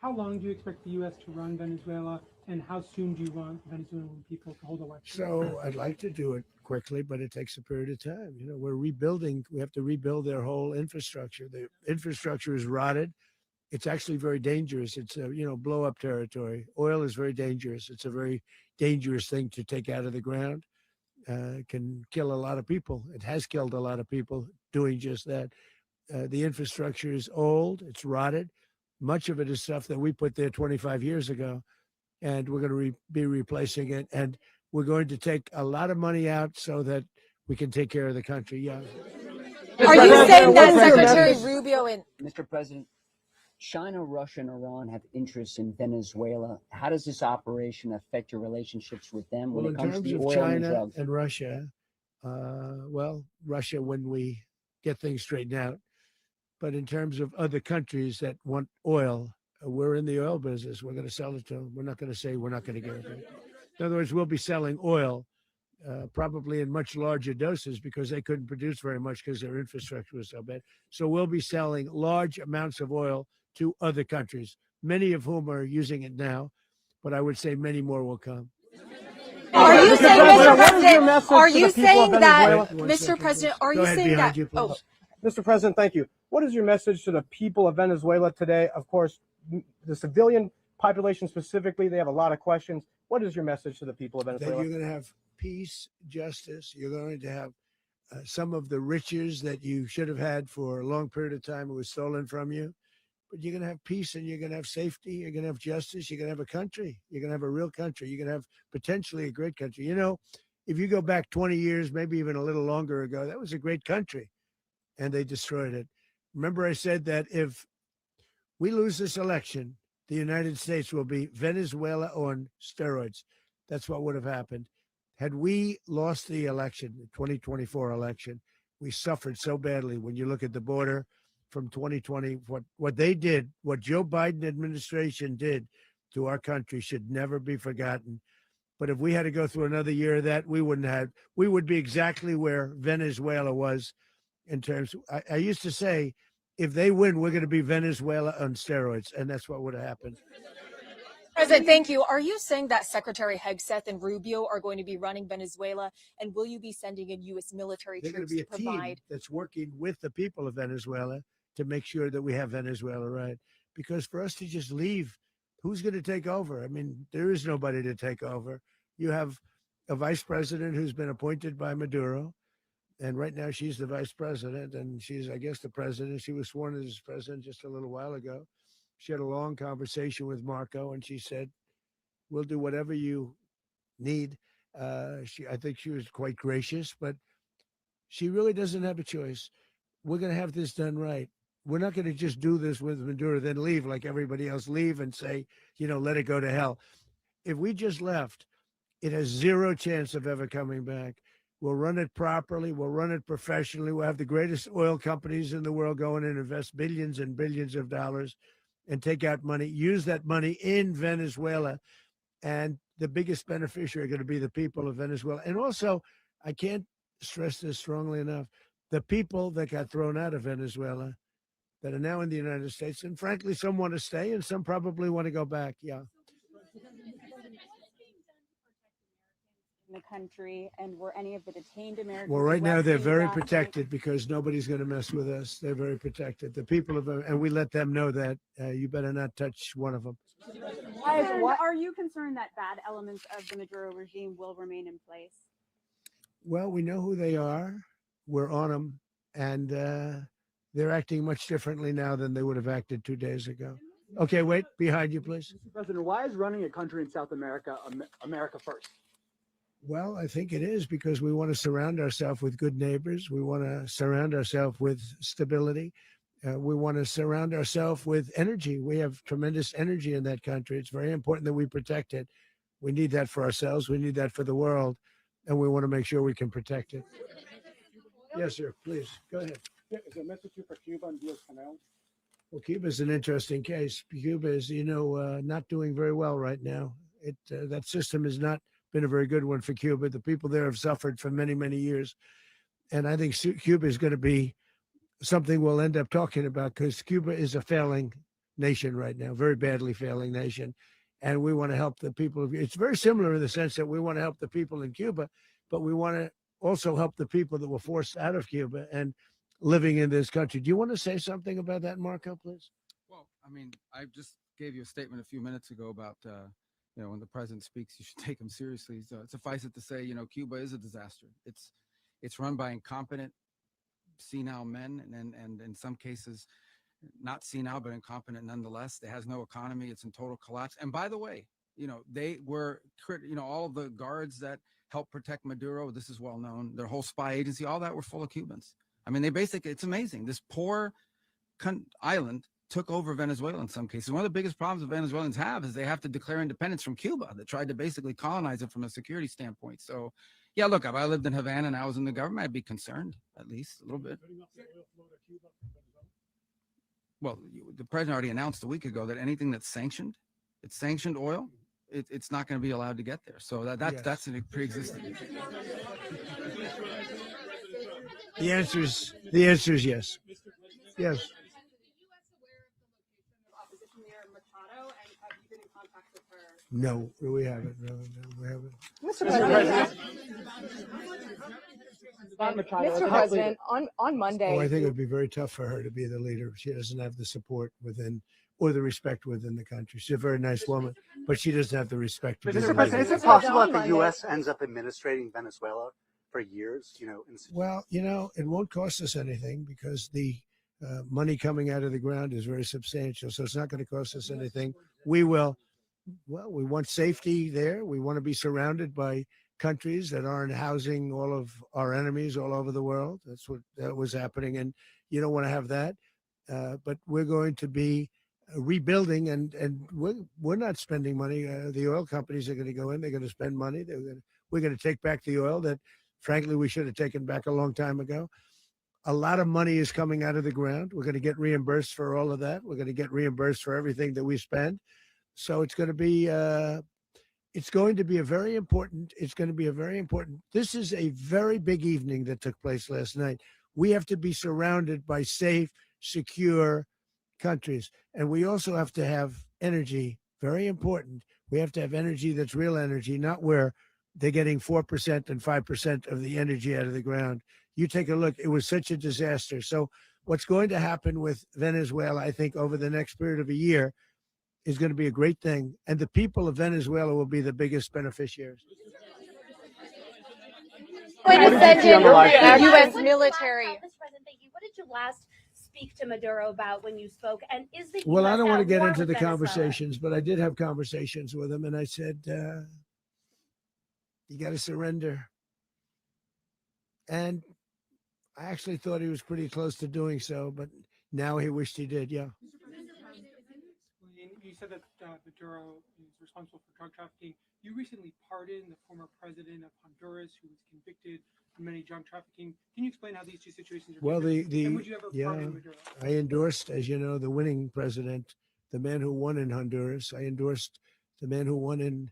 How long do you expect the U.S. to run Venezuela, and how soon do you want Venezuelan people to hold elections? So I'd like to do it quickly, but it takes a period of time. We're rebuilding. We have to rebuild their whole infrastructure. The infrastructure is rotted. It's actually very dangerous. It's blow up territory. Oil is very dangerous. It's a very dangerous thing to take out of the ground. can kill a lot of people. It has killed a lot of people doing just that. The infrastructure is old, it's rotted. Much of it is stuff that we put there 25 years ago, and we're going to be replacing it. And we're going to take a lot of money out so that we can take care of the country. Yeah. Are you saying that Secretary Rubio and Mr. President, China, Russia, and Iran have interests in Venezuela. How does this operation affect your relationships with them when Well, it in comes to terms the of oil and the China drugs? and Russia, well, Russia, when we get things straightened out. But in terms of other countries that want oil, we're in the oil business. We're going to sell it to them. We're not going to say we're not going to give it. In other words, we'll be selling oil probably in much larger doses because they couldn't produce very much because their infrastructure was so bad. So we'll be selling large amounts of oil to other countries, many of whom are using it now, but I would say many more will come. Are you saying, Mr. President, are you saying that, Wait, Mr. President, are Go you ahead, saying behind that, you, please. Mr. President, thank you. What is your message to the people of Venezuela today? Of course, the civilian population specifically, they have a lot of questions. What is your message to the people of That Venezuela? you're going to have peace, justice. You're going to have some of the riches that you should have had for a long period of time. It was stolen from you. But you're going to have peace and you're going to have safety. You're going to have justice. You're going to have a country. You're going to have a real country. You're going to have potentially a great country. You know, if you go back 20 years, maybe even a little longer ago, that was a great country and they destroyed it. Remember, I said that if we lose this election, the United States will be Venezuela on steroids. That's what would have happened. Had we lost the election, the 2024 election, we suffered so badly. When you look at the border from 2020, what they did, what Joe Biden administration did to our country should never be forgotten. But if we had to go through another year of that, we would be exactly where Venezuela was in terms. I used to say, if they win, we're going to be Venezuela on steroids. And that's what would have happened. President, thank you. Are you saying that Secretary Hegseth and Rubio are going to be running Venezuela, and will you be sending in U.S. military They're going troops to be a to provide? team that's working with the people of Venezuela to make sure that we have Venezuela right. Because for us to just leave, who's going to take over? I mean, there is nobody to take over. You have a vice president who's been appointed by Maduro. And right now she's the vice president and she's, I guess, the president. She was sworn as president just a little while ago. She had a long conversation with Marco and she said, we'll do whatever you need. I think she was quite gracious, but she really doesn't have a choice. We're going to have this done right. We're not going to just do this with Maduro, then leave like everybody else, leave and say, let it go to hell. If we just left, it has zero chance of ever coming back. We'll run it properly. We'll run it professionally. We'll have the greatest oil companies in the world go in and invest billions and billions of dollars and take out money, use that money in Venezuela. And the biggest beneficiary are going to be the people of Venezuela. And also, I can't stress this strongly enough, the people that got thrown out of Venezuela that are now in the United States. And frankly, some want to stay and some probably want to go back. Yeah. The country, and were any of the detained Americans? Well, right now they're arrested very last night? protected because nobody's going to mess with us. They're very protected. The people of, and we let them know that you better not touch one of them. And are you concerned that bad elements of the Maduro regime will remain in place? Well, we know who they are. We're on them, and they're acting much differently now than they would have acted 2 days ago. Okay, wait, behind you, please. Mr. President, why is running a country in South America America first? Well, I think it is because we want to surround ourselves with good neighbors. We want to surround ourselves with stability. We want to surround ourselves with energy. We have tremendous energy in that country. It's very important that we protect it. We need that for ourselves. We need that for the world. And we want to make sure we can protect it. Yes, sir. Please, go ahead. Is there a message for Cuba and U.S. canals? Well, Cuba is an interesting case. Cuba is, not doing very well right now. That system has not been a very good one for Cuba. The people there have suffered for many, many years. And I think Cuba is going to be something we'll end up talking about because Cuba is a failing nation right now, very badly failing nation. And we want to help the people. It's very similar in the sense that we want to help the people in Cuba, but we want to also help the people that were forced out of Cuba and living in this country. Do you want to say something about that, Marco, please? Well, I mean, I just gave you a statement a few minutes ago about when the president speaks, you should take him seriously. So suffice it to say, Cuba is a disaster. It's run by incompetent, senile men, and in some cases, not senile, but incompetent nonetheless. It has no economy. It's in total collapse. And by the way, they were, all of the guards that helped protect Maduro, this is well known, their whole spy agency, all that were full of Cubans. I mean, it's amazing. This poor island took over Venezuela in some cases. One of the biggest problems the Venezuelans have is they have to declare independence from Cuba that tried to basically colonize it from a security standpoint. So, yeah, look, if I lived in Havana and I was in the government, I'd be concerned, at least a little bit. Well, the president already announced a week ago that anything that's sanctioned, it's sanctioned oil, it's not going to be allowed to get there. So that's a pre-existing. The answer is yes. Yes. No, we haven't. No, we haven't. Mr. President. Mr. President, on Monday. Oh, I think it would be very tough for her to be the leader. She doesn't have the support within or the respect within the country. She's a very nice woman, but she doesn't have the respect. Mr. President, is it possible that the U.S. ends up administrating Venezuela for years? Well, it won't cost us anything because the money coming out of the ground is very substantial. So it's not going to cost us anything. We will. Well, we want safety there. We want to be surrounded by countries that aren't housing all of our enemies all over the world. That's what that was happening. And you don't want to have that. But we're going to be rebuilding and we're not spending money. The oil companies are going to go in. They're going to spend money. We're going to take back the oil that, frankly, we should have taken back a long time ago. A lot of money is coming out of the ground. We're going to get reimbursed for all of that. We're going to get reimbursed for everything that we spend. So it's going to be a very important. This is a very big evening that took place last night. We have to be surrounded by safe, secure countries. And we also have to have energy, very important. We have to have energy that's real energy, not where they're getting 4% and 5% of the energy out of the ground. You take a look, it was such a disaster. So what's going to happen with Venezuela, I think, over the next period of a year is going to be a great thing. And the people of Venezuela will be the biggest beneficiaries. Going to send in U.S. military. Mr. President, thank you. What did you last speak to Maduro about when you spoke? And is the Well, I don't want to get war into with the Venezuela? conversations, but I did have conversations with him. And I said, you got to surrender. And I actually thought he was pretty close to doing so, but now he wished he did. Yeah. You said that Maduro is responsible for drug trafficking. You recently pardoned the former president of Honduras, who was convicted of many drug trafficking. Can you explain how these two situations are Well, different? And would you ever pardon Maduro? I endorsed, as you know, the winning president, the man who won in Honduras. I endorsed the man who won in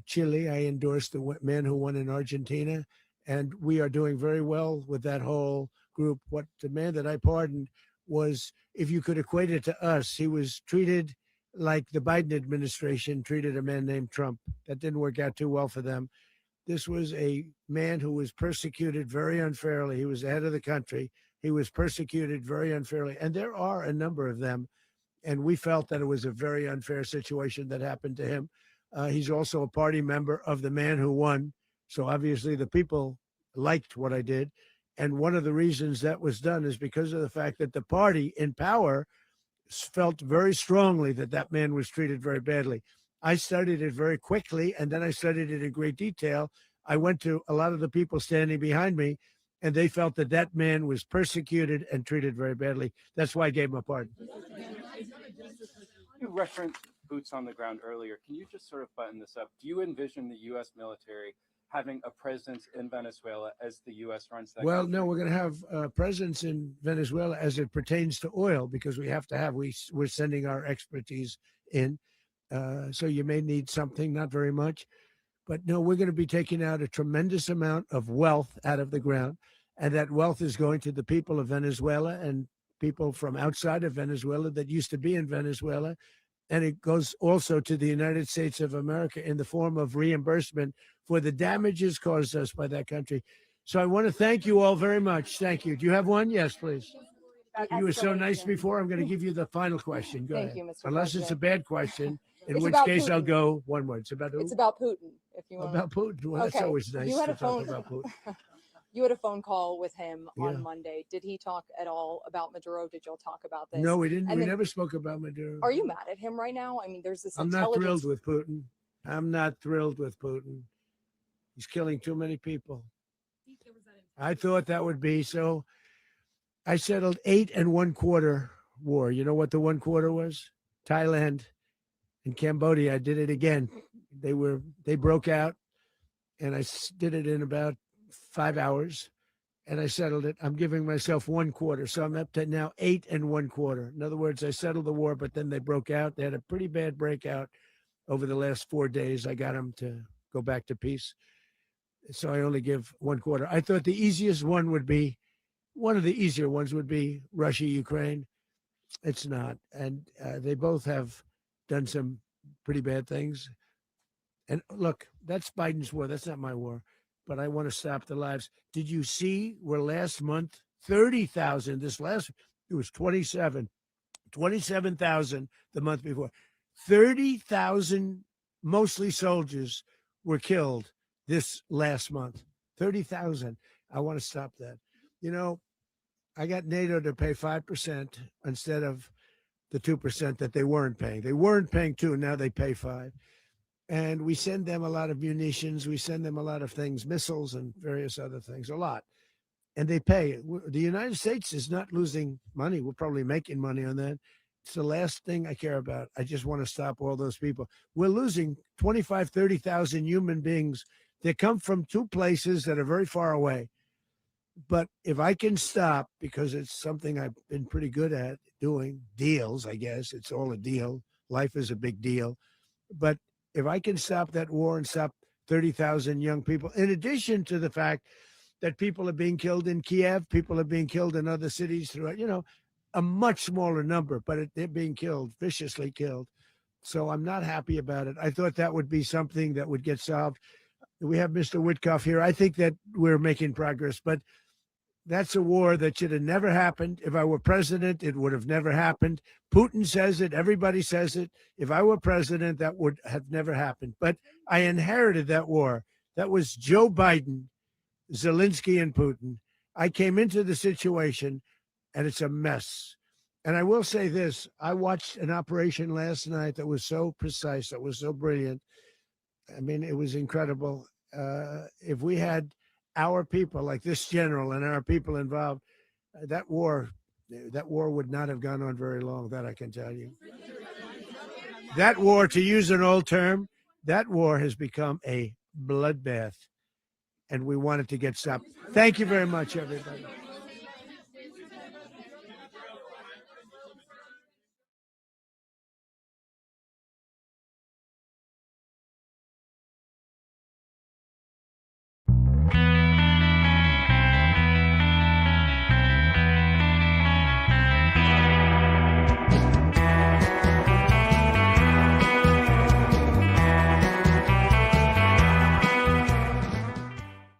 Chile. I endorsed the man who won in Argentina. And we are doing very well with that whole group. What the man that I pardoned was, if you could equate it to us, he was treated like the Biden administration treated a man named Trump. That didn't work out too well for them. This was a man who was persecuted very unfairly. He was the head of the country. He was persecuted very unfairly. And there are a number of them. And we felt that it was a very unfair situation that happened to him. He's also a party member of the man who won. So obviously the people liked what I did. And one of the reasons that was done is because of the fact that the party in power felt very strongly that that man was treated very badly. I studied it very quickly, and then I studied it in great detail. I went to a lot of the people standing behind me, and they felt that that man was persecuted and treated very badly. That's why I gave him a pardon. You referenced boots on the ground earlier. Can you just sort of button this up? Do you envision the U.S. military having a presence in Venezuela as the U.S. runs that? Well, country? no, we're going to have a presence in Venezuela as it pertains to oil, because we have to have, we're sending our expertise in. So you may need something, not very much. But no, we're going to be taking out a tremendous amount of wealth out of the ground. And that wealth is going to the people of Venezuela and people from outside of Venezuela that used to be in Venezuela. And it goes also to the United States of America in the form of reimbursement for the damages caused us by that country. So I want to thank you all very much. Thank you. Do you have one? Yes, please. You were so nice before. I'm going to give you the final question. Go Thank ahead. you, Mr. Unless it's a President. bad question, in It's which about case I'll Putin. go one word. It's about who? It's about Putin. If you want About Putin. Well, that's Okay. always nice You had to a talk phone. about Putin. You had a phone call with him Yeah. on Monday. Did he talk at all about Maduro? Did y'all talk about this? No, we didn't. And We then, never spoke about Maduro. are you mad at him right now? I mean, there's this I'm not intelligence. thrilled with Putin. I'm not thrilled with Putin. He's killing too many people. I thought that would be so. I settled 8 1/4 war. You know what the 1/4 was? Thailand and Cambodia. I did it again. They broke out, and I did it in about 5 hours, and I settled it. I'm giving myself 1/4, so I'm up to now 8 1/4. In other words, I settled the war, but then they broke out. They had a pretty bad breakout over the last 4 days. I got them to go back to peace, so I only give 1/4. I thought the easiest one would be. One of the easier ones would be Russia, Ukraine. It's not. And they both have done some pretty bad things. And look, that's Biden's war. That's not my war. But I want to stop the lives. Did you see where last month, 30,000, it was 27,000 the month before. 30,000, mostly soldiers, were killed this last month. 30,000. I want to stop that. You know, I got NATO to pay 5% instead of the 2% that they weren't paying. They weren't paying 2, now they pay 5. And we send them a lot of munitions. We send them a lot of things, missiles and various other things, a lot. And they pay. The United States is not losing money. We're probably making money on that. It's the last thing I care about. I just want to stop all those people. We're losing 25, 30,000 human beings. They come from 2 places that are very far away. But if I can stop, because it's something I've been pretty good at doing, deals, I guess. It's all a deal. Life is a big deal. But if I can stop that war and stop 30,000 young people, in addition to the fact that people are being killed in Kiev, people are being killed in other cities throughout, a much smaller number, but they're being killed, viciously killed. So I'm not happy about it. I thought that would be something that would get solved. We have Mr. Witkoff here. I think that we're making progress, but that's a war that should have never happened. If I were president, it would have never happened. Putin says it. Everybody says it. If I were president, that would have never happened. But I inherited that war. That was Joe Biden, Zelensky, and Putin. I came into the situation, and it's a mess. And I will say this. I watched an operation last night that was so precise, that was so brilliant. I mean, it was incredible. If we had our people, like this general, and our people involved, that war would not have gone on very long. That I can tell you. That war, to use an old term, that war has become a bloodbath, and we want it to get stopped. Thank you very much, everybody.